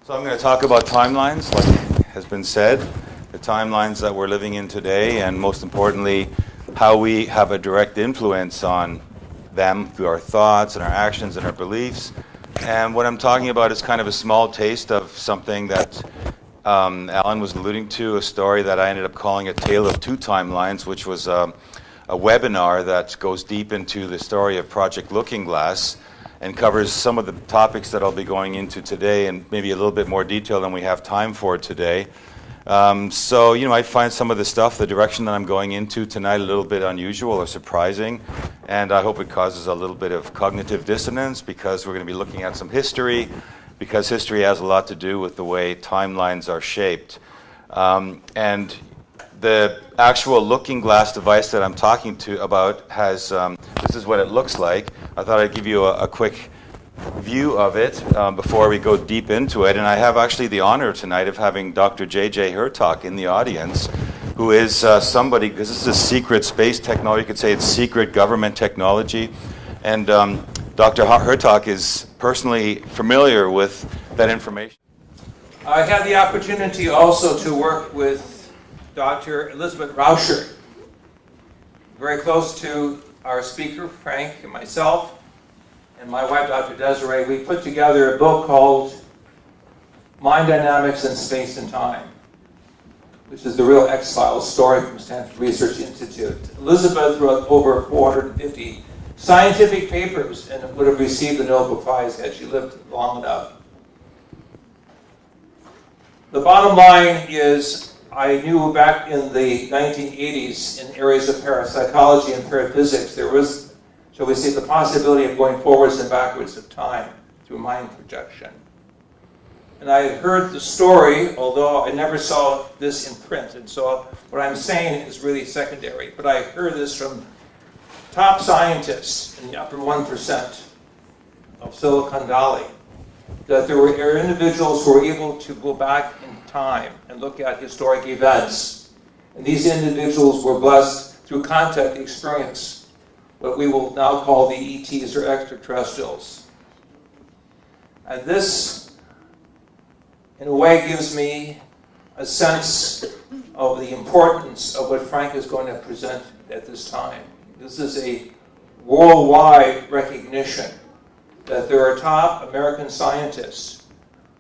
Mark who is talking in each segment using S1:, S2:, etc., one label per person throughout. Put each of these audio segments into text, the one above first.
S1: So I'm going to talk about timelines, like has been said, the timelines that we're living in today, and most importantly, how we have a direct influence on them through our thoughts and our actions and our beliefs. And what I'm talking about is kind of a small taste of something that Alan was alluding to, a story that I ended up calling A Tale of Two Timelines, which was a webinar that goes deep into the story of Project Looking Glass and covers some of the topics that I'll be going into today in maybe a little bit more detail than we have time for today. So, I find some of the stuff, the direction that I'm going into tonight, a little bit unusual or surprising, and I hope it causes a little bit of cognitive dissonance because we're going to be looking at some history, because history has a lot to do with the way timelines are shaped. And the actual looking glass device that I'm talking about has, this is what it looks like. I thought I'd give you a quick view of it before we go deep into it. And I have actually the honor tonight of having Dr. J.J. Hertak in the audience, who is somebody, because this is a secret space technology, you could say it's secret government technology. And Dr. Hertak is personally familiar with that information.
S2: I had the opportunity also to work with Dr. Elizabeth Rauscher, very close to our speaker, Frank, and myself, and my wife, Dr. Desiree. We put together a book called Mind Dynamics in Space and Time, which is the real X-Files story from Stanford Research Institute. Elizabeth wrote over 450 scientific papers and would have received the Nobel Prize had she lived long enough. The bottom line is, I knew back in the 1980s in areas of parapsychology and paraphysics, there was, shall we say, the possibility of going forwards and backwards of time through mind projection. And I had heard the story, although I never saw this in print. And so what I'm saying is really secondary. But I heard this from top scientists in the upper 1% of Silicon Valley, that there were individuals who were able to go back in time and look at historic events. And these individuals were blessed through contact experience, what we will now call the ETs or extraterrestrials. And this, in a way, gives me a sense of the importance of what Frank is going to present at this time. This is a worldwide recognition that there are top American scientists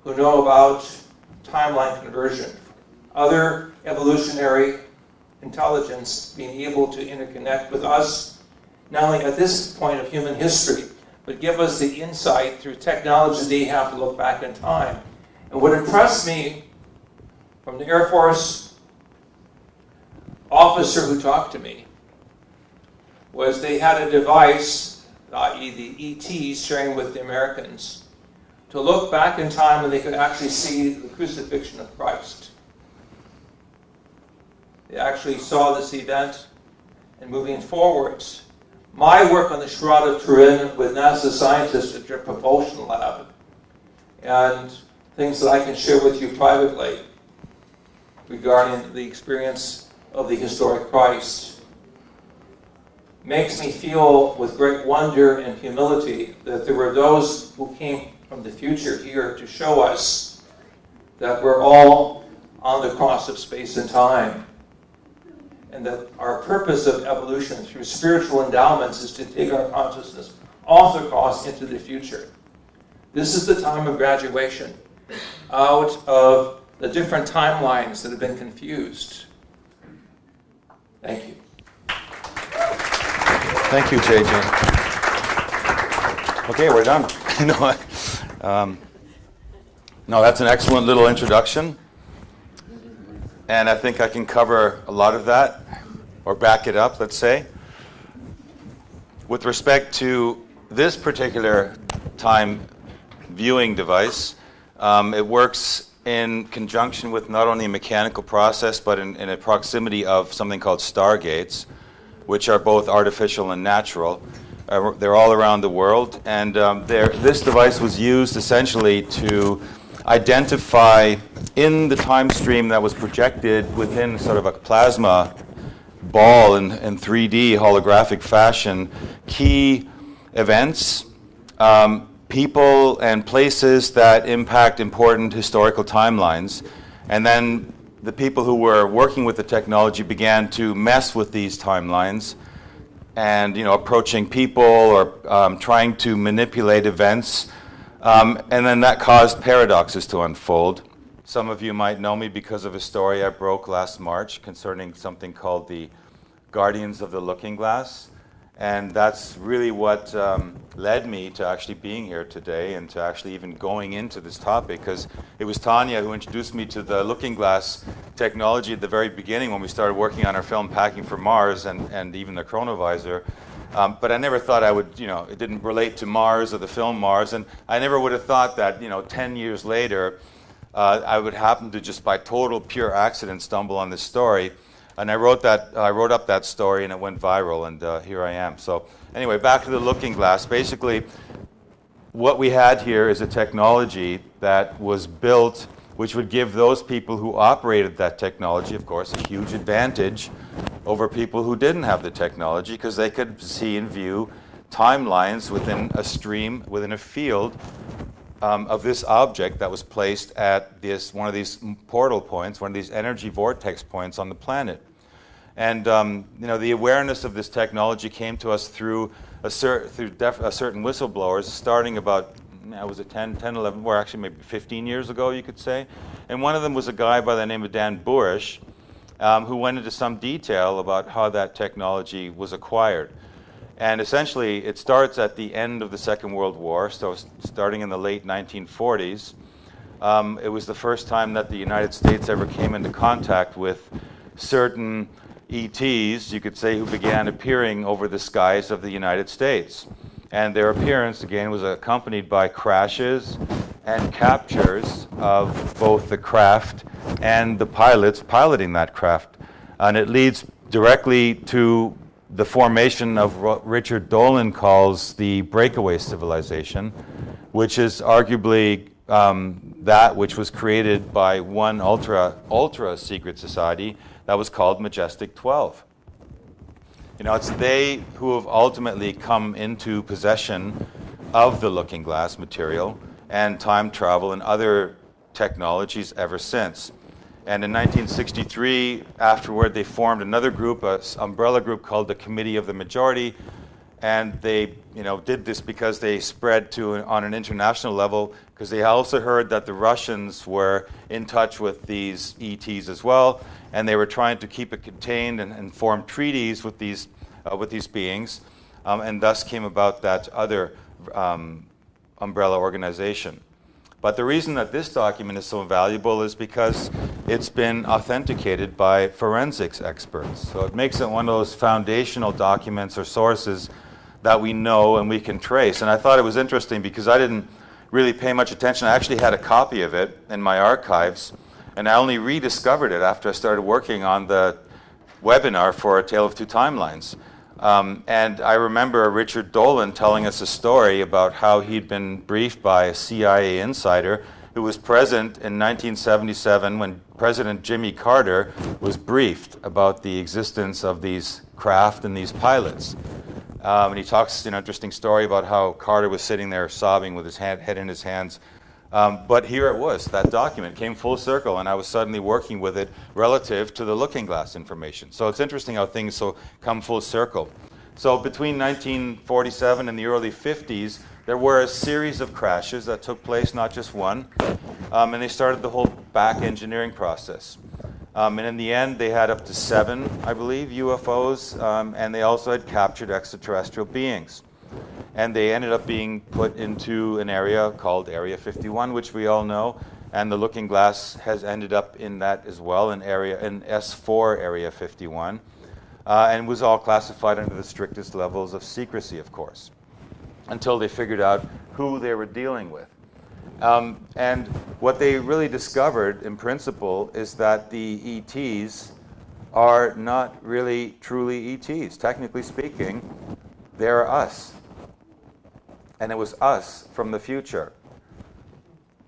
S2: who know about timeline conversion, other evolutionary intelligence being able to interconnect with us, not only at this point of human history, but give us the insight through technology they have to look back in time. And what impressed me from the Air Force officer who talked to me was they had a device, i.e. the ETs sharing with the Americans, to look back in time and they could actually see the crucifixion of Christ. They actually saw this event, and moving forwards, my work on the Shroud of Turin with NASA scientists at their propulsion lab, and things that I can share with you privately regarding the experience of the historic Christ, makes me feel with great wonder and humility that there were those who came from the future here to show us that we're all on the cross of space and time, and that our purpose of evolution through spiritual endowments is to take our consciousness off the cross into the future. This is the time of graduation out of the different timelines that have been confused. Thank you.
S1: Thank you, JJ. Okay, we're done. No, that's an excellent little introduction. And I think I can cover a lot of that, or back it up, let's say. With respect to this particular time viewing device, it works in conjunction with not only a mechanical process, but in a proximity of something called Stargates, which are both artificial and natural. They're all around the world, and this device was used essentially to identify in the time stream that was projected within sort of a plasma ball in 3D holographic fashion, key events people and places that impact important historical timelines. And then the people who were working with the technology began to mess with these timelines and, approaching people or trying to manipulate events. And then that caused paradoxes to unfold. Some of you might know me because of a story I broke last March concerning something called the Guardians of the Looking Glass. And that's really what led me to actually being here today and to actually even going into this topic, because it was Tanya who introduced me to the looking glass technology at the very beginning when we started working on our film Packing for Mars and even the chronovisor. But I never thought I would, it didn't relate to Mars or the film Mars, and I never would have thought that, 10 years later, I would happen to just by total pure accident stumble on this story. And I wrote up that story, and it went viral, and here I am. So anyway, back to the looking glass. Basically, what we had here is a technology that was built which would give those people who operated that technology, of course, a huge advantage over people who didn't have the technology, because they could see and view timelines within a stream, within a field of this object that was placed at one of these portal points, one of these energy vortex points on the planet. And the awareness of this technology came to us through certain whistleblowers, starting about, was it 10, 11, or actually maybe 15 years ago, you could say. And one of them was a guy by the name of Dan Burish, who went into some detail about how that technology was acquired. And essentially, it starts at the end of the Second World War, so starting in the late 1940s. It was the first time that the United States ever came into contact with certain ETs, you could say, who began appearing over the skies of the United States. And their appearance, again, was accompanied by crashes and captures of both the craft and the pilots piloting that craft. And it leads directly to the formation of what Richard Dolan calls the breakaway civilization, which is arguably that which was created by one ultra secret society that was called Majestic 12. It's they who have ultimately come into possession of the looking glass material and time travel and other technologies ever since. And in 1963, afterward, they formed another group, an umbrella group called the Committee of the Majority, and they, did this because they spread on an international level, because they also heard that the Russians were in touch with these ETs as well, and they were trying to keep it contained and form treaties with these beings, and thus came about that other umbrella organization. But the reason that this document is so valuable is because it's been authenticated by forensics experts. So it makes it one of those foundational documents or sources that we know and we can trace. And I thought it was interesting because I didn't really pay much attention. I actually had a copy of it in my archives, and I only rediscovered it after I started working on the webinar for A Tale of Two Timelines. And I remember Richard Dolan telling us a story about how he'd been briefed by a CIA insider who was present in 1977 when President Jimmy Carter was briefed about the existence of these craft and these pilots. And he talks an interesting story about how Carter was sitting there sobbing with his head in his hands. But here it was, that document came full circle, and I was suddenly working with it relative to the looking glass information. So it's interesting how things come full circle. So between 1947 and the early 50s, there were a series of crashes that took place, not just one, and they started the whole back engineering process. And in the end, they had up to 7, I believe, UFOs, and they also had captured extraterrestrial beings. And they ended up being put into an area called Area 51, which we all know, and the looking glass has ended up in that as well, in S4 Area 51, and was all classified under the strictest levels of secrecy, of course, until they figured out who they were dealing with. And what they really discovered, in principle, is that the ETs are not really truly ETs. Technically speaking, they're us. And it was us from the future.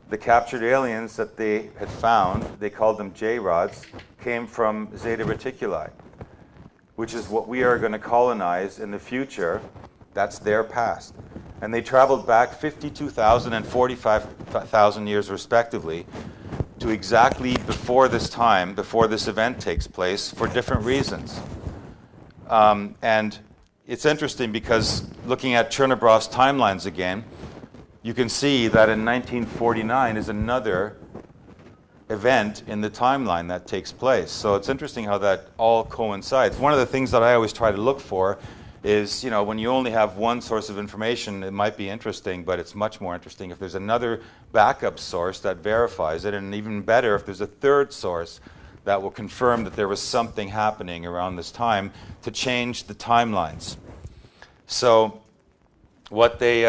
S1: The captured aliens that they had found, they called them J-rods, came from Zeta Reticuli, which is what we are going to colonize in the future. That's their past. And they traveled back 52,000 and 45,000 years respectively to exactly before this time, before this event takes place, for different reasons. And it's interesting because looking at Chernobrov's timelines again, you can see that in 1949 is another event in the timeline that takes place. So it's interesting how that all coincides. One of the things that I always try to look for is, when you only have one source of information, it might be interesting, but it's much more interesting if there's another backup source that verifies it, and even better if there's a third source that will confirm that there was something happening around this time to change the timelines. So what they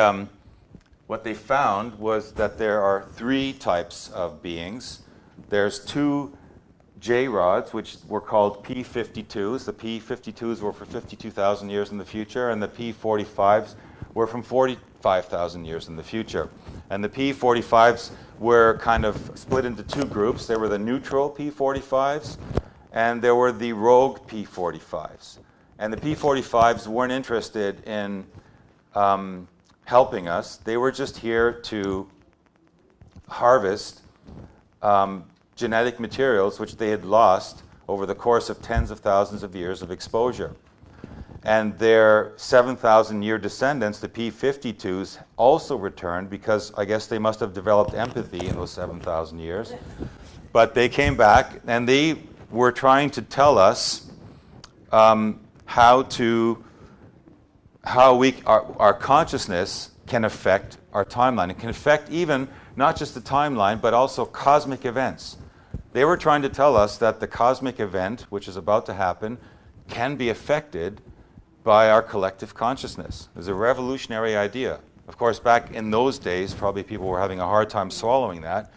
S1: found was that there are three types of beings. There's two J-rods, which were called P52s. The P52s were for 52,000 years in the future, and the P45s were from 45,000 years in the future. And the P45s were kind of split into two groups. There were the neutral P45s, and there were the rogue P45s. And the P45s weren't interested in helping us. They were just here to harvest genetic materials which they had lost over the course of tens of thousands of years of exposure. And their 7,000-year descendants, the P52s, also returned because I guess they must have developed empathy in those 7,000 years. But they came back and they were trying to tell us how our consciousness can affect our timeline. It can affect even not just the timeline, but also cosmic events. They were trying to tell us that the cosmic event, which is about to happen, can be affected by our collective consciousness. It was a revolutionary idea. Of course, back in those days, probably people were having a hard time swallowing that.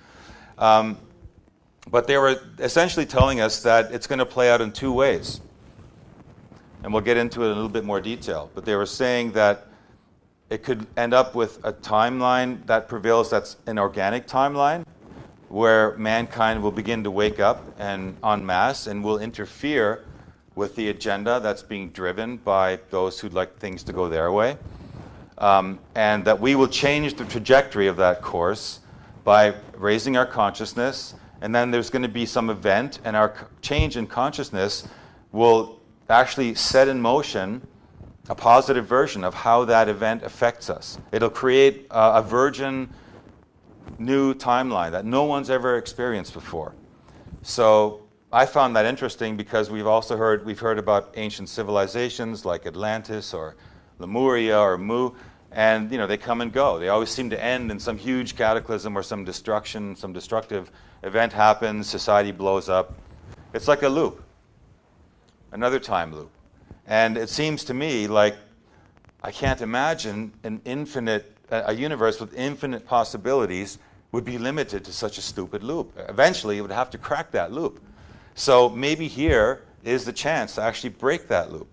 S1: But they were essentially telling us that it's going to play out in two ways. And we'll get into it in a little bit more detail. But they were saying that it could end up with a timeline that prevails that's an organic timeline, where mankind will begin to wake up and en masse and will interfere with the agenda that's being driven by those who'd like things to go their way. And that we will change the trajectory of that course by raising our consciousness, and then there's going to be some event, and our change in consciousness will actually set in motion a positive version of how that event affects us. It'll create a virgin new timeline that no one's ever experienced before. So I found that interesting because we've heard about ancient civilizations like Atlantis or Lemuria or Mu, and they come and go. They always seem to end in some huge cataclysm or some destruction, some destructive event happens, society blows up. It's like a loop, another time loop. And it seems to me like I can't imagine a universe with infinite possibilities would be limited to such a stupid loop. Eventually, it would have to crack that loop. So maybe here is the chance to actually break that loop.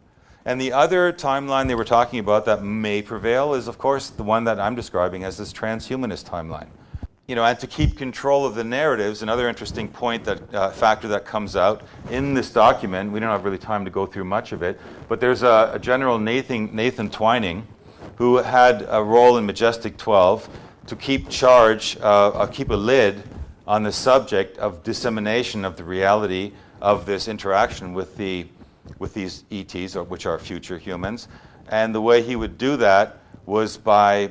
S1: And the other timeline they were talking about that may prevail is, of course, the one that I'm describing as this transhumanist timeline. And to keep control of the narratives, another interesting point factor that comes out in this document, we don't have really time to go through much of it, but there's a General Nathan Twining, who had a role in Majestic 12 to keep keep a lid on the subject of dissemination of the reality of this interaction with these ETs, which are future humans. And the way he would do that was by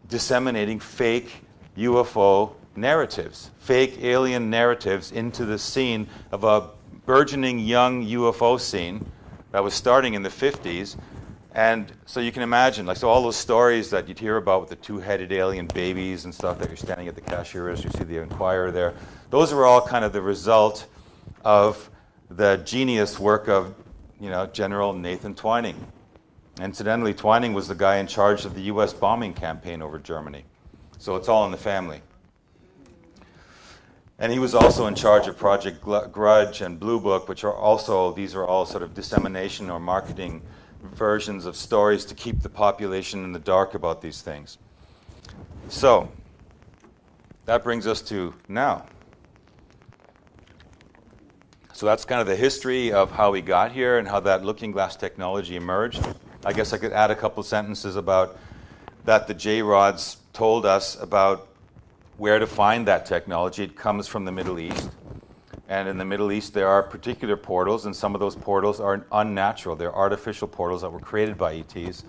S1: disseminating fake UFO narratives, fake alien narratives into the scene of a burgeoning young UFO scene that was starting in the 50s. And so you can imagine, so all those stories that you'd hear about with the two-headed alien babies and stuff that you're standing at the cashier register, you see the Inquirer there, those are all kind of the result of the genius work of, General Nathan Twining. Incidentally, Twining was the guy in charge of the U.S. bombing campaign over Germany. So it's all in the family. And he was also in charge of Project Grudge and Blue Book, these are all sort of dissemination or marketing versions of stories to keep the population in the dark about these things. So that brings us to now. So that's kind of the history of how we got here and how that looking glass technology emerged. I guess I could add a couple sentences about that the J-Rods told us about where to find that technology. It comes from the Middle East. And in the Middle East, there are particular portals, and some of those portals are unnatural. They're artificial portals that were created by ETs.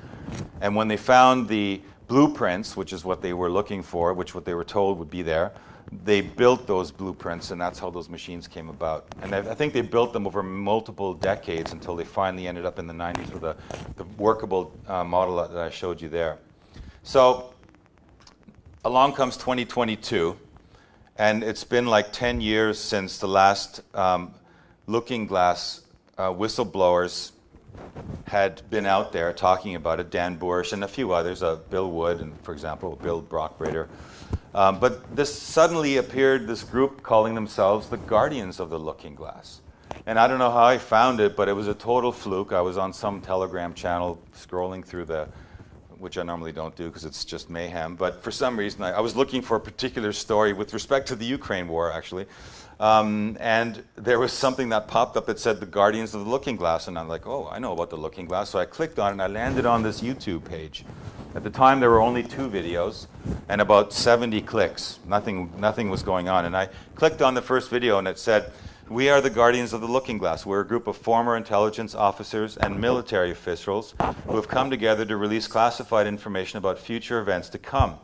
S1: And when they found the blueprints, which is what they were looking for, which what they were told would be there, they built those blueprints, and that's how those machines came about. And I think they built them over multiple decades until they finally ended up in the 90s with the workable model that I showed you there. So along comes 2022. And it's been like 10 years since the last looking glass whistleblowers had been out there talking about it. Dan Bush and a few others, Bill Wood, and for example, Bill Brockbrader. But this suddenly appeared, this group calling themselves the Guardians of the Looking Glass. And I don't know how I found it, but it was a total fluke. I was on some Telegram channel scrolling through which I normally don't do because it's just mayhem. But for some reason, I was looking for a particular story with respect to the Ukraine war, actually. And there was something that popped up that said the Guardians of the Looking Glass. And I'm like, oh, I know about the Looking Glass. So I clicked on it and I landed on this YouTube page. At the time, there were only 2 videos and about 70 clicks. Nothing was going on. And I clicked on the first video and it said, "We are the Guardians of the Looking Glass. We're a group of former intelligence officers and military officials who have come together to release classified information about future events to come.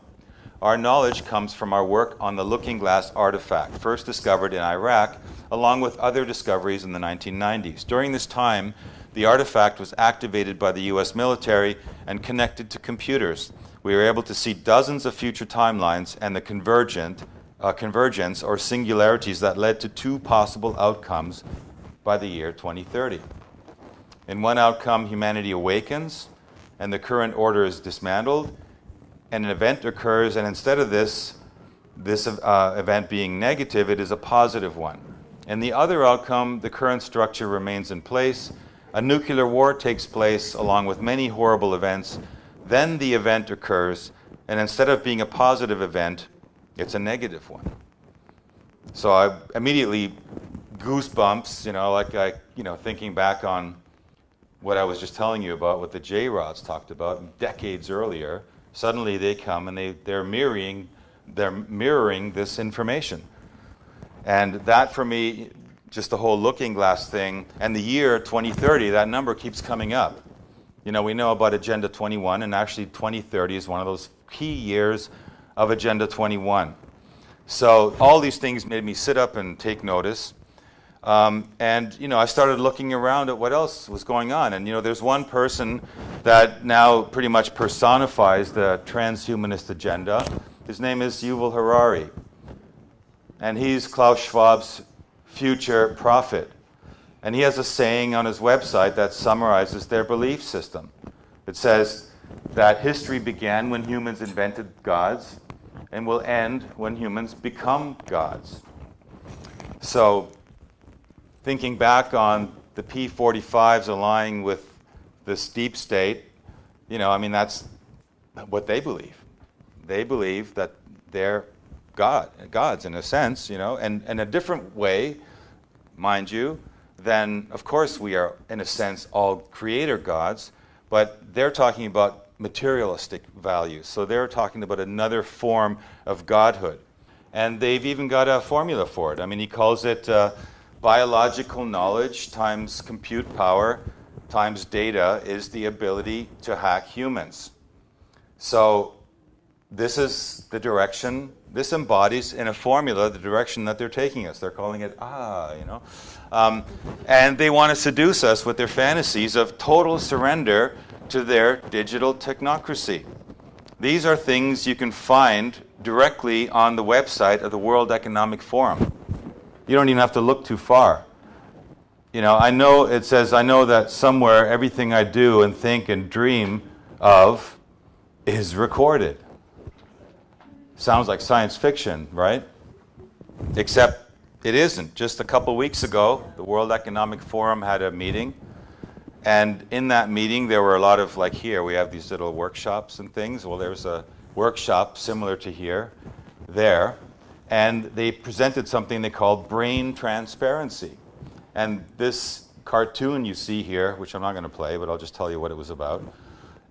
S1: Our knowledge comes from our work on the Looking Glass artifact, first discovered in Iraq, along with other discoveries in the 1990s. During this time, the artifact was activated by the US military and connected to computers. We were able to see dozens of future timelines and the convergence or singularities that led to 2 possible outcomes by the year 2030. In one outcome, humanity awakens and the current order is dismantled, and an event occurs, and instead of this event being negative, it is a positive one. In the other outcome, the current structure remains in place, a nuclear war takes place along with many horrible events, then the event occurs, and instead of being a positive event, it's a negative one." So I immediately goosebumps, thinking back on what I was just telling you about, what the J-Rods talked about decades earlier. Suddenly they come and they're mirroring this information. And that for me, just the whole Looking Glass thing, and the year 2030, that number keeps coming up. We know about Agenda 21, and actually 2030 is one of those key years of Agenda 21. So all these things made me sit up and take notice. I started looking around at what else was going on. And, there's one person that now pretty much personifies the transhumanist agenda. His name is Yuval Harari. And he's Klaus Schwab's future prophet. And he has a saying on his website that summarizes their belief system. It says that history began when humans invented gods and will end when humans become gods. So, thinking back on the P45s aligning with this deep state, that's what they believe. They believe that they're gods in a sense, and in a different way, mind you, than, of course, we are, in a sense, all creator gods, but they're talking about materialistic values. So they're talking about another form of godhood. And they've even got a formula for it. He calls it biological knowledge times compute power times data is the ability to hack humans. So this is the direction, this embodies in a formula the direction that they're taking us. They're calling it, and they want to seduce us with their fantasies of total surrender to their digital technocracy. These are things you can find directly on the website of the World Economic Forum. You don't even have to look too far. I know that somewhere everything I do and think and dream of is recorded. Sounds like science fiction, right? Except it isn't. Just a couple weeks ago, the World Economic Forum had a meeting. And in that meeting, there were a lot of, like here, we have these little workshops and things. Well, there was a workshop similar to there. And they presented something they called brain transparency. And this cartoon you see here, which I'm not going to play, but I'll just tell you what it was about,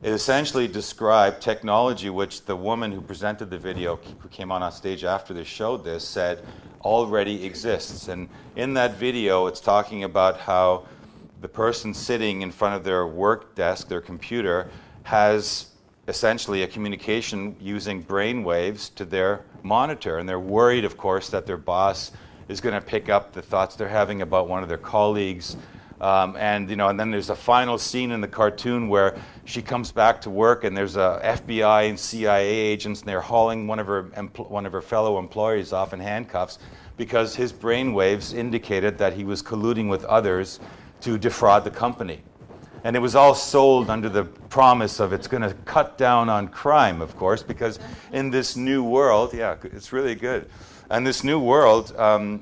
S1: It essentially described technology which the woman who presented the video, who came on stage after they showed this, said already exists. And in that video, it's talking about how the person sitting in front of their work desk, their computer, has essentially a communication using brain waves to their monitor. And they're worried, of course, that their boss is going to pick up the thoughts they're having about one of their colleagues. And then there's a final scene in the cartoon where she comes back to work, and there's a FBI and CIA agents, and they're hauling one of her fellow employees off in handcuffs because his brain waves indicated that he was colluding with others to defraud the company. And it was all sold under the promise of it's going to cut down on crime, of course, because in this new world, yeah, it's really good. And this new world,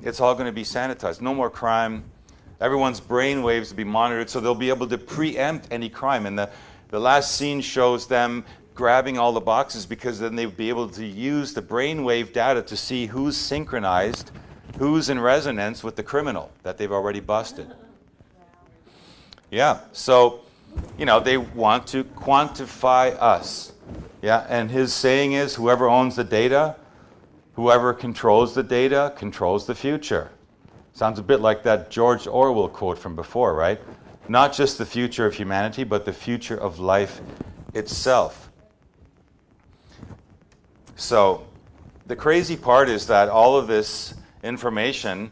S1: it's all going to be sanitized. No more crime. Everyone's brain waves will be monitored, so they'll be able to preempt any crime. And the last scene shows them grabbing all the boxes, because then they'll be able to use the brainwave data to see who's synchronized, who's in resonance with the criminal that they've already busted. Yeah, so, they want to quantify us. Yeah, and his saying is, whoever owns the data, whoever controls the data, controls the future. Sounds a bit like that George Orwell quote from before, right? Not just the future of humanity, but the future of life itself. So, the crazy part is that all of this information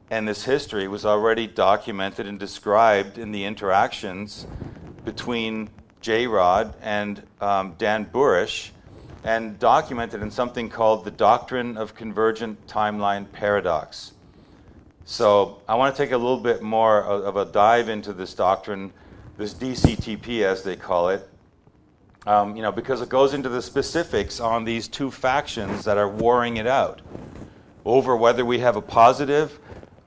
S1: and this history was already documented and described in the interactions between J-Rod and Dan Burish, and documented in something called the Doctrine of Convergent Timeline Paradox. So I want to take a little bit more of a dive into this doctrine, this DCTP as they call it, because it goes into the specifics on these two factions that are warring it out over whether we have a positive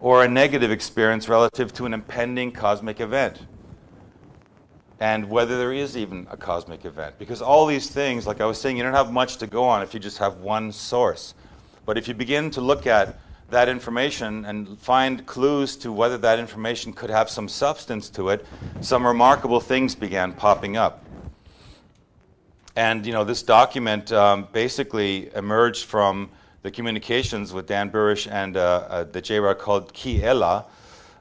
S1: or a negative experience relative to an impending cosmic event, and whether there is even a cosmic event. Because all these things, like I was saying, you don't have much to go on if you just have one source. But if you begin to look at that information and find clues to whether that information could have some substance to it, some remarkable things began popping up. And this document basically emerged from the communications with Dan Burish and the J-Rod called Ki-Ela.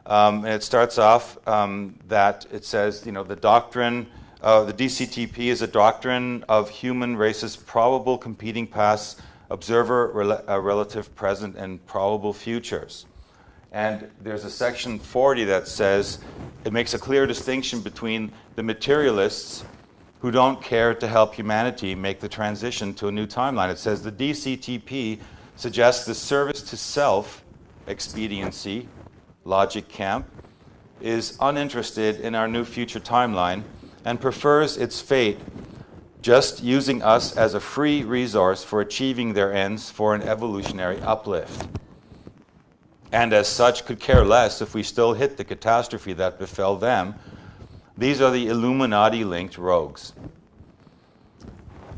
S1: And it starts off that it says, the doctrine, the DCTP is a doctrine of human race's probable competing pasts, observer, relative present, and probable futures. And there's a section 40 that says, it makes a clear distinction between the materialists who don't care to help humanity make the transition to a new timeline. It says the DCTP suggests the service to self, expediency, logic camp, is uninterested in our new future timeline and prefers its fate just using us as a free resource for achieving their ends for an evolutionary uplift. And as such, could care less if we still hit the catastrophe that befell them. These are the Illuminati-linked rogues.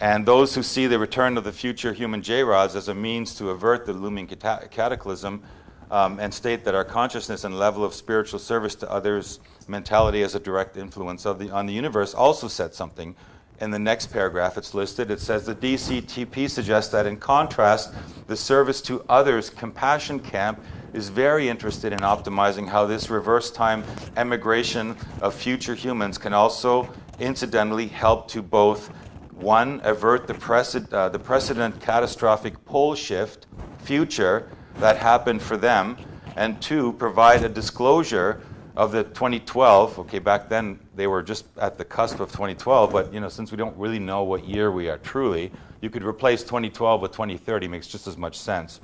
S1: And those who see the return of the future human J-Rods as a means to avert the looming cataclysm and state that our consciousness and level of spiritual service to others' mentality as a direct influence on the universe also said something. In the next paragraph, it's listed. It says the DCTP suggests that, in contrast, the service to others compassion camp is very interested in optimizing how this reverse time emigration of future humans can also incidentally help to both, one, avert the precedent catastrophic pole shift future that happened for them, and two, provide a disclosure of the 2012, okay, back then they were just at the cusp of 2012, but since we don't really know what year we are truly, you could replace 2012 with 2030, makes just as much sense.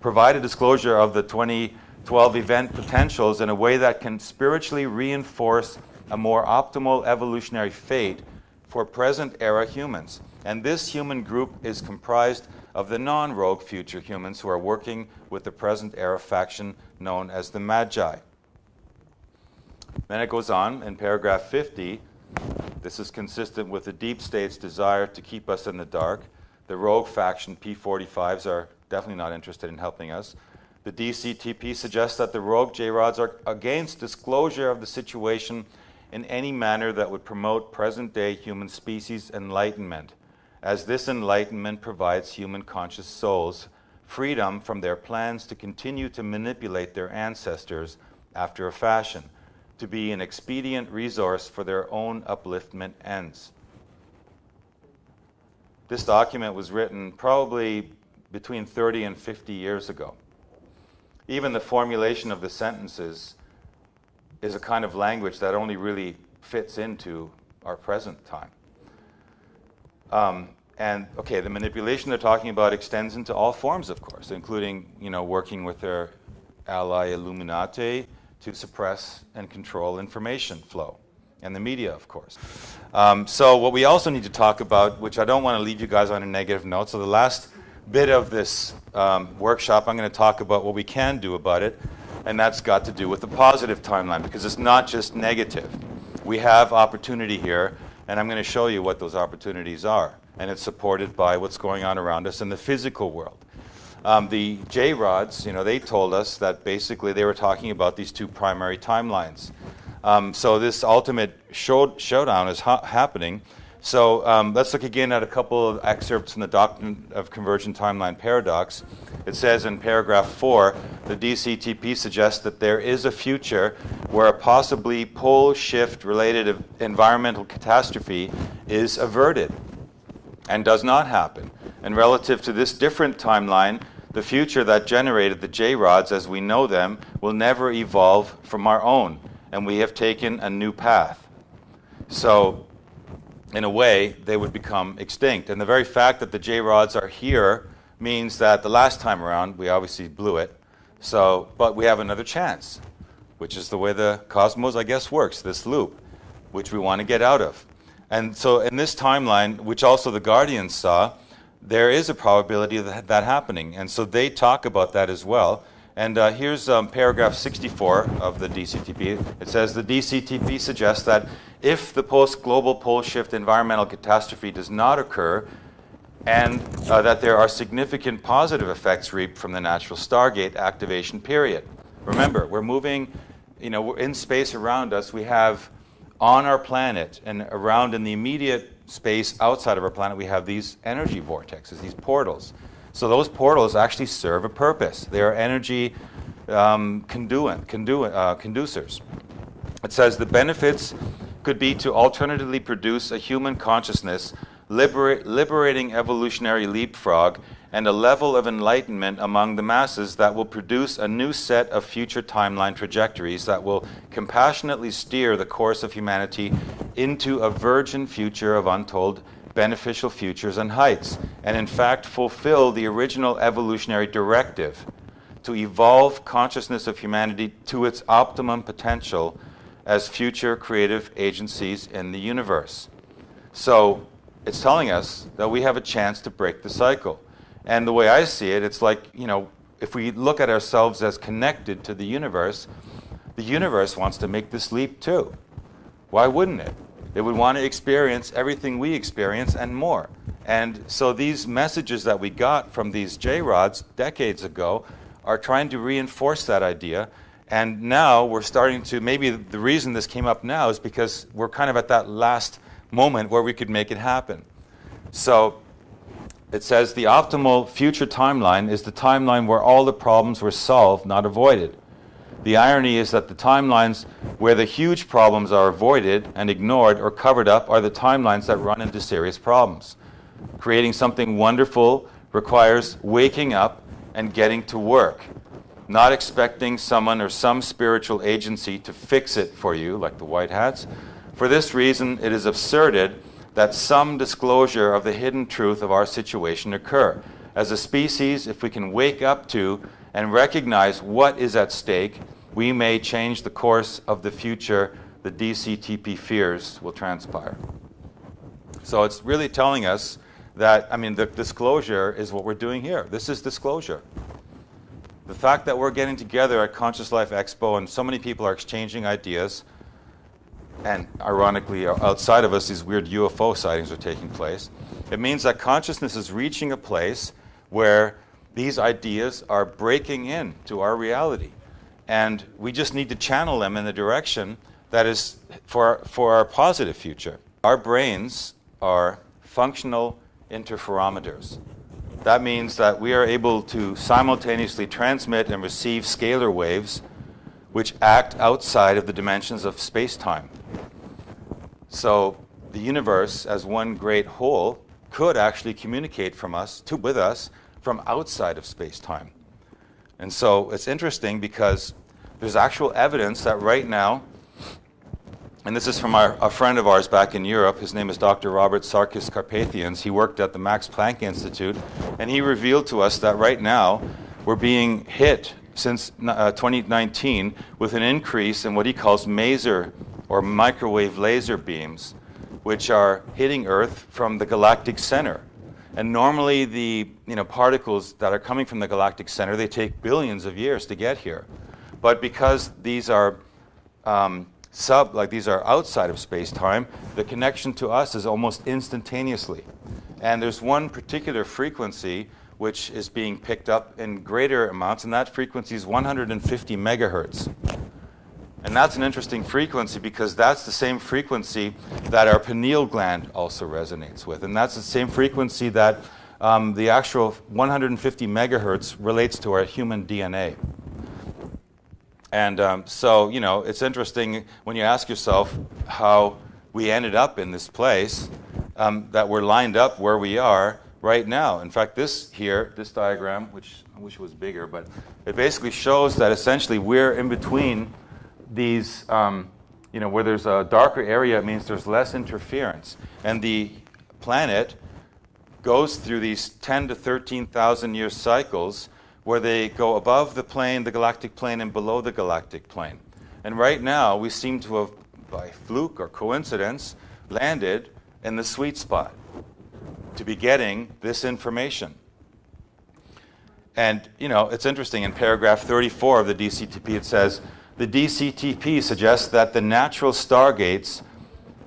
S1: Provide a disclosure of the 2012 event potentials in a way that can spiritually reinforce a more optimal evolutionary fate for present era humans. And this human group is comprised of the non-rogue future humans who are working with the present era faction known as the Magi. Then it goes on in paragraph 50. This is consistent with the deep state's desire to keep us in the dark. The rogue faction P45s are definitely not interested in helping us. The DCTP suggests that the rogue J-Rods are against disclosure of the situation in any manner that would promote present-day human species enlightenment, as this enlightenment provides human conscious souls freedom from their plans to continue to manipulate their ancestors after a fashion, to be an expedient resource for their own upliftment ends. This document was written probably between 30 and 50 years ago. Even the formulation of the sentences is a kind of language that only really fits into our present time. And okay, the manipulation they're talking about extends into all forms, of course, including, working with their ally Illuminati to suppress and control information flow, and the media, of course. So what we also need to talk about, which I don't want to leave you guys on a negative note, so the last bit of this workshop, I'm going to talk about what we can do about it, and that's got to do with the positive timeline, because it's not just negative. We have opportunity here, and I'm going to show you what those opportunities are, and it's supported by what's going on around us in the physical world. The J-Rods, they told us that basically they were talking about these two primary timelines. So this ultimate showdown is happening. So let's look again at a couple of excerpts from the Doctrine of Convergent Timeline Paradox. It says in paragraph 4, the DCTP suggests that there is a future where a possibly pole shift related environmental catastrophe is averted and does not happen. And relative to this different timeline, the future that generated the J-Rods as we know them will never evolve from our own, and we have taken a new path. So, in a way, they would become extinct. And the very fact that the J-Rods are here means that the last time around, we obviously blew it. So, but we have another chance, which is the way the cosmos, I guess, works, this loop, which we want to get out of. And so in this timeline, which also the Guardians saw, there is a probability of that happening. And so they talk about that as well. And here's paragraph 64 of the DCTP. It says, the DCTP suggests that if the post-global pole shift environmental catastrophe does not occur, and that there are significant positive effects reaped from the natural Stargate activation period. Remember, we're moving, we're in space around us. We have on our planet and around in the immediate space outside of our planet, we have these energy vortexes, these portals. So those portals actually serve a purpose. They are energy conducers. It says the benefits could be to alternatively produce a human consciousness, liberating evolutionary leapfrog, and a level of enlightenment among the masses that will produce a new set of future timeline trajectories that will compassionately steer the course of humanity into a virgin future of untold beneficial futures and heights, and in fact fulfill the original evolutionary directive to evolve consciousness of humanity to its optimum potential as future creative agencies in the universe. So it's telling us that we have a chance to break the cycle. And the way I see it, it's like, if we look at ourselves as connected to the universe wants to make this leap too. Why wouldn't it? It would want to experience everything we experience and more. And so these messages that we got from these J-Rods decades ago are trying to reinforce that idea. And now we're starting to, maybe the reason this came up now is because we're kind of at that last moment where we could make it happen. So it says the optimal future timeline is the timeline where all the problems were solved, not avoided. The irony is that the timelines where the huge problems are avoided and ignored or covered up are the timelines that run into serious problems. Creating something wonderful requires waking up and getting to work, not expecting someone or some spiritual agency to fix it for you, like the white hats. For this reason, it is absurded that some disclosure of the hidden truth of our situation occur. As a species, if we can wake up to and recognize what is at stake, we may change the course of the future the DCTP fears will transpire. So it's really telling us that, the disclosure is what we're doing here. This is disclosure. The fact that we're getting together at Conscious Life Expo and so many people are exchanging ideas, and ironically, outside of us, these weird UFO sightings are taking place. It means that consciousness is reaching a place where these ideas are breaking into our reality. And we just need to channel them in the direction that is for our positive future. Our brains are functional interferometers. That means that we are able to simultaneously transmit and receive scalar waves which act outside of the dimensions of space-time. So the universe, as one great whole, could actually communicate with us from outside of space-time. And so it's interesting because there's actual evidence that right now, and this is from a friend of ours back in Europe, his name is Dr. Robert Sarkis Karpathians. He worked at the Max Planck Institute, and he revealed to us that right now we're being hit since 2019 with an increase in what he calls maser or microwave laser beams, which are hitting Earth from the galactic center. And normally the particles that are coming from the galactic center, they take billions of years to get here. But because these are these are outside of space-time, the connection to us is almost instantaneously. And there's one particular frequency which is being picked up in greater amounts, and that frequency is 150 megahertz. And that's an interesting frequency because that's the same frequency that our pineal gland also resonates with. And that's the same frequency that the actual 150 megahertz relates to our human DNA. And so, it's interesting when you ask yourself how we ended up in this place, that we're lined up where we are right now. In fact, this diagram, which I wish was bigger, but it basically shows that essentially we're in between these, where there's a darker area, it means there's less interference. And the planet goes through these 10 to 13,000 year cycles where they go above the plane, the galactic plane, and below the galactic plane. And right now, we seem to have, by fluke or coincidence, landed in the sweet spot to be getting this information. And, it's interesting, in paragraph 34 of the DCTP, it says, the DCTP suggests that the natural stargates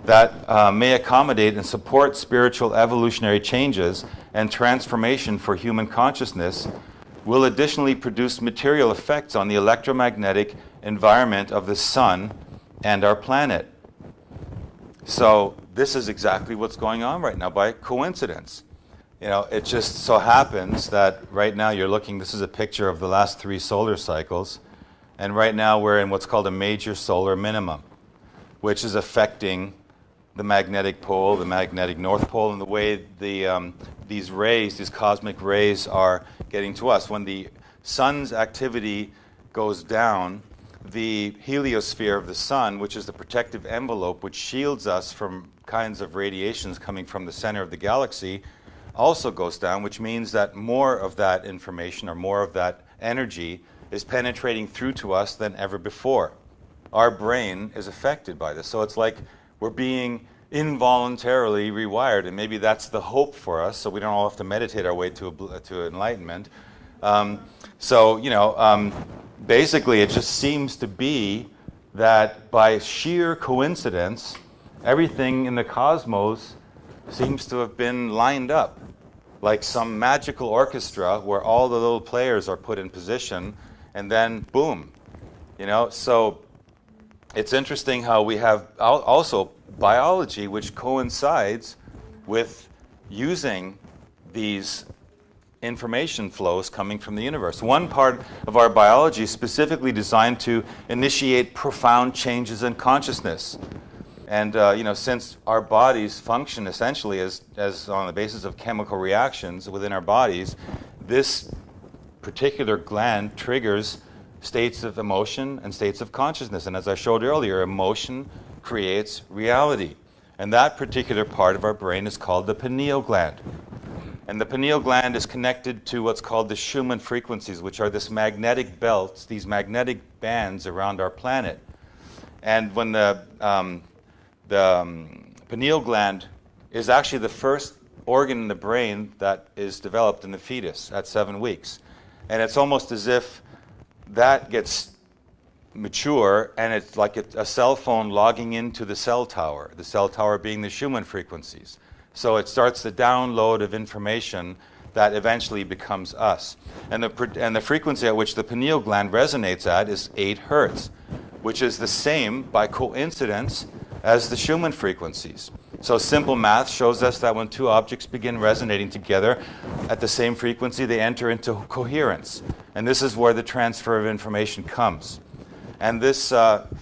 S1: that may accommodate and support spiritual evolutionary changes and transformation for human consciousness will additionally produce material effects on the electromagnetic environment of the sun and our planet. So this is exactly what's going on right now by coincidence. It just so happens that right now you're looking, this is a picture of the last 3 solar cycles, and right now we're in what's called a major solar minimum, which is affecting the magnetic pole, the magnetic north pole, and the way these rays, these cosmic rays, are getting to us. When the sun's activity goes down, the heliosphere of the sun, which is the protective envelope which shields us from kinds of radiations coming from the center of the galaxy, also goes down, which means that more of that information or more of that energy is penetrating through to us than ever before. Our brain is affected by this. So it's like we're being involuntarily rewired, and maybe that's the hope for us, so we don't all have to meditate our way to enlightenment. Basically it just seems to be that by sheer coincidence, everything in the cosmos seems to have been lined up, like some magical orchestra where all the little players are put in position, and then boom. So it's interesting how we have also biology which coincides with using these information flows coming from the universe. One part of our biology is specifically designed to initiate profound changes in consciousness. And since our bodies function essentially as on the basis of chemical reactions within our bodies, this particular gland triggers states of emotion and states of consciousness. And as I showed earlier, emotion creates reality. And that particular part of our brain is called the pineal gland. And the pineal gland is connected to what's called the Schumann frequencies, which are this magnetic belts, these magnetic bands around our planet. And when the pineal gland is actually the first organ in the brain that is developed in the fetus at 7 weeks. And it's almost as if that gets mature, and it's like a cell phone logging into the cell tower being the Schumann frequencies. So it starts the download of information that eventually becomes us. And the frequency at which the pineal gland resonates at is 8 hertz. which is the same, by coincidence, as the Schumann frequencies. So simple math shows us that when two objects begin resonating together at the same frequency, they enter into coherence. And this is where the transfer of information comes. And this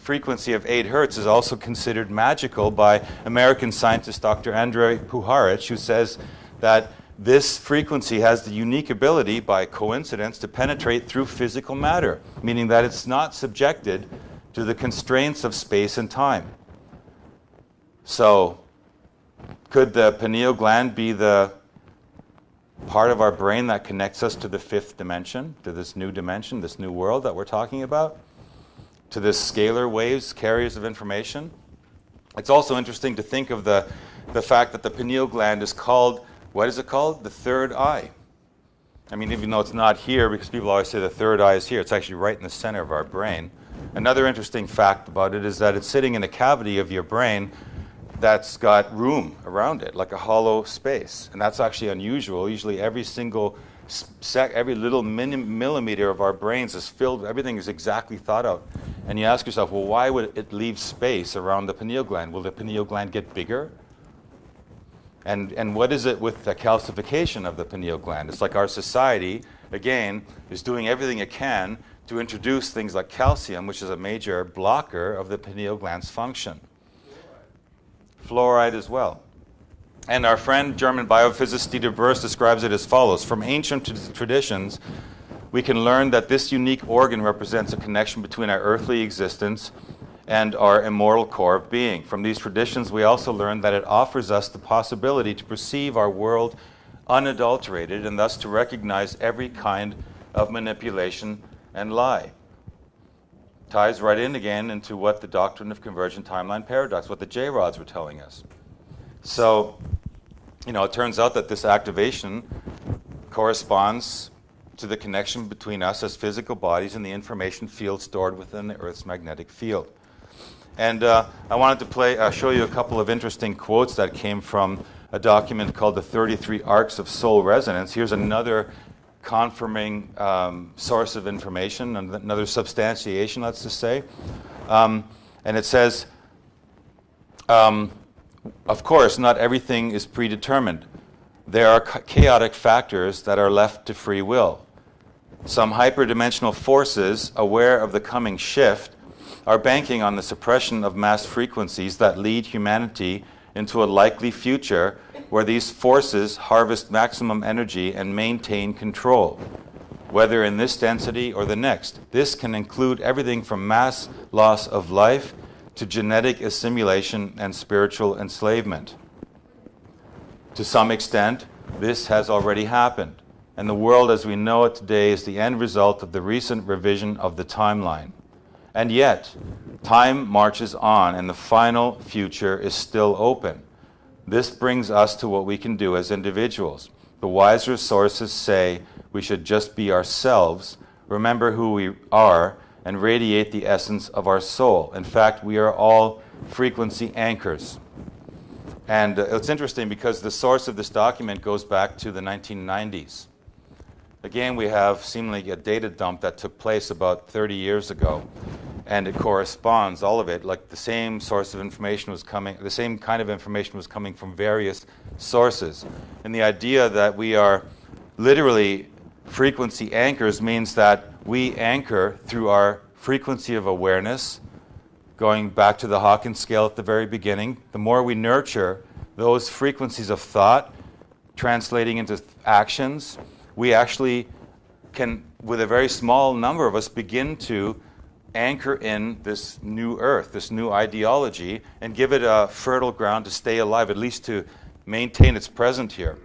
S1: frequency of 8 hertz is also considered magical by American scientist Dr. Andrei Puharich, who says that this frequency has the unique ability, by coincidence, to penetrate through physical matter, meaning that it's not subjected to the constraints of space and time. So, could the pineal gland be the part of our brain that connects us to the fifth dimension, to this new dimension, this new world that we're talking about? To the scalar waves, carriers of information? It's also interesting to think of the fact that the pineal gland is called, what is it called? The third eye. I mean, even though it's not here, because people always say the third eye is here, it's actually right in the center of our brain. Another interesting fact about it is that it's sitting in a cavity of your brain that's got room around it, like a hollow space. And that's actually unusual. Usually every single every little millimeter of our brains is filled, everything is exactly thought out. And you ask yourself, well, why would it leave space around the pineal gland? Will the pineal gland get bigger? And what is it with the calcification of the pineal gland? It's like our society, again, is doing everything it can to introduce things like calcium, which is a major blocker of the pineal gland's function. Fluoride as well. And our friend, German biophysicist Dieter Burst, describes it as follows. From ancient traditions, we can learn that this unique organ represents a connection between our earthly existence and our immortal core of being. From these traditions, we also learn that it offers us the possibility to perceive our world unadulterated and thus to recognize every kind of manipulation and lie. Ties right in again into what the doctrine of convergent timeline paradox, what the J-rods were telling us. So, it turns out that this activation corresponds to the connection between us as physical bodies and the information field stored within the Earth's magnetic field. And I wanted to show you a couple of interesting quotes that came from a document called the 33 Arcs of Soul Resonance. Here's another confirming source of information, another substantiation, let's just say. And it says, of course, not everything is predetermined. There are chaotic factors that are left to free will. Some hyperdimensional forces, aware of the coming shift, are banking on the suppression of mass frequencies that lead humanity into a likely future where these forces harvest maximum energy and maintain control, whether in this density or the next. This can include everything from mass loss of life to genetic assimilation and spiritual enslavement. To some extent, this has already happened, and the world as we know it today is the end result of the recent revision of the timeline. And yet, time marches on and the final future is still open. This brings us to what we can do as individuals. The wiser sources say we should just be ourselves, remember who we are, and radiate the essence of our soul. In fact, we are all frequency anchors. And it's interesting because the source of this document goes back to the 1990s. Again, we have seemingly a data dump that took place about 30 years ago. And it corresponds, all of it, like the same source of information was coming, the same kind of information was coming from various sources. And the idea that we are literally frequency anchors means that we anchor through our frequency of awareness, going back to the Hawkins scale at the very beginning. The more we nurture those frequencies of thought, translating into actions, we actually can, with a very small number of us, begin to anchor in this new earth, this new ideology, and give it a fertile ground to stay alive, at least to maintain its presence here.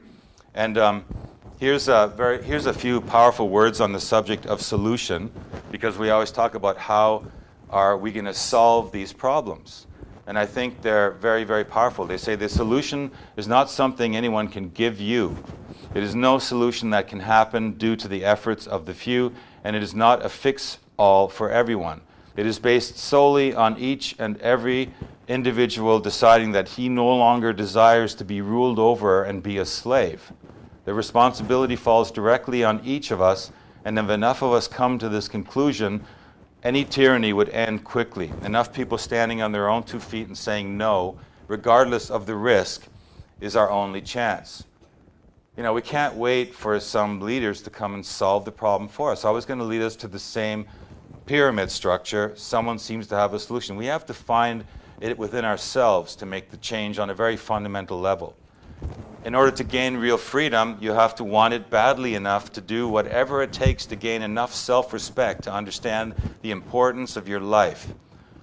S1: And here's a few powerful words on the subject of solution, because we always talk about how are we going to solve these problems. And I think they're very, very powerful. They say the solution is not something anyone can give you. It is no solution that can happen due to the efforts of the few, and it is not a fix-all for everyone. It is based solely on each and every individual deciding that he no longer desires to be ruled over and be a slave. The responsibility falls directly on each of us, and if enough of us come to this conclusion, any tyranny would end quickly. Enough people standing on their own 2 feet and saying no, regardless of the risk, is our only chance. You know, we can't wait for some leaders to come and solve the problem for us. Always going to lead us to the same pyramid structure. Someone seems to have a solution. We have to find it within ourselves to make the change on a very fundamental level. In order to gain real freedom, you have to want it badly enough to do whatever it takes to gain enough self-respect to understand the importance of your life.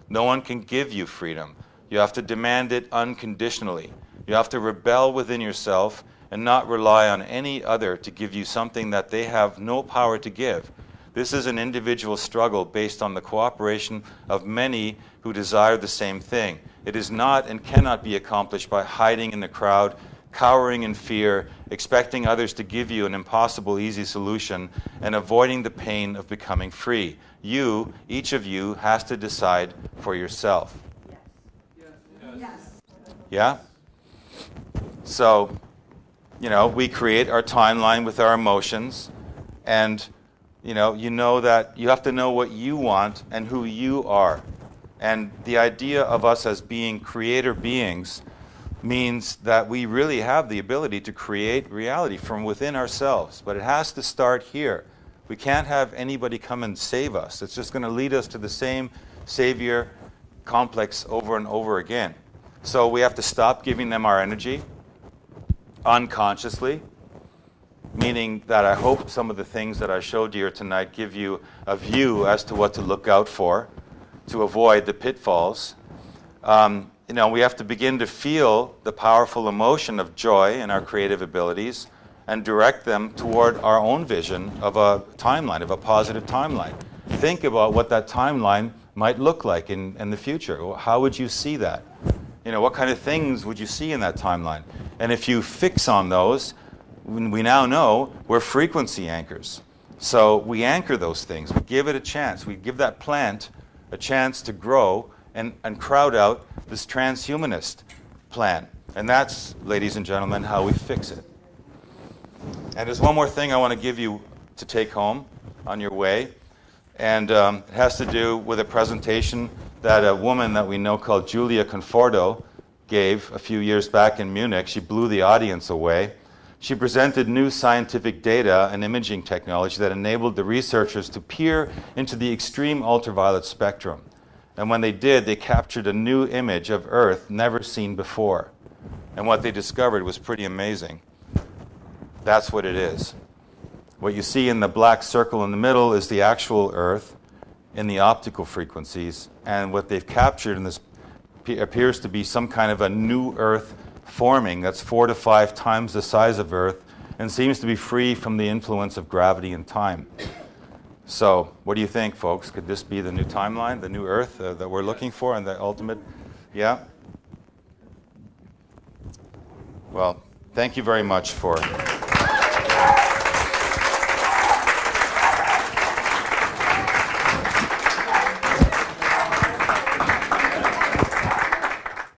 S1: No one can give you freedom. You have to demand it unconditionally. You have to rebel within yourself and not rely on any other to give you something that they have no power to give. This is an individual struggle based on the cooperation of many who desire the same thing. It is not and cannot be accomplished by hiding in the crowd, cowering in fear, expecting others to give you an impossible, easy solution, and avoiding the pain of becoming free. You, each of you, has to decide for yourself.
S3: Yes.
S1: Yeah? So, you know, we create our timeline with our emotions, and you know that you have to know what you want and who you are. And the idea of us as being creator beings means that we really have the ability to create reality from within ourselves. But it has to start here. We can't have anybody come and save us. It's just going to lead us to the same savior complex over and over again. So we have to stop giving them our energy unconsciously, meaning that I hope some of the things that I showed you here tonight give you a view as to what to look out for to avoid the pitfalls. We have to begin to feel the powerful emotion of joy in our creative abilities and direct them toward our own vision of a timeline, of a positive timeline. Think about what that timeline might look like in the future. How would you see that? What kind of things would you see in that timeline? And if you fix on those, we now know we're frequency anchors. So we anchor those things. We give it a chance. We give that plant a chance to grow and crowd out this transhumanist plan. And that's, ladies and gentlemen, how we fix it. And there's one more thing I want to give you to take home on your way. And it has to do with a presentation that a woman that we know called Julia Conforto gave a few years back in Munich. She blew the audience away. She presented new scientific data and imaging technology that enabled the researchers to peer into the extreme ultraviolet spectrum. And when they did, they captured a new image of Earth never seen before. And what they discovered was pretty amazing. That's what it is. What you see in the black circle in the middle is the actual Earth in the optical frequencies. And what they've captured in this appears to be some kind of a new Earth forming that's 4 to 5 times the size of Earth and seems to be free from the influence of gravity and time. So what do you think, folks? Could this be the new timeline, the new Earth that we're looking for and the ultimate? Yeah? Well, thank you very much for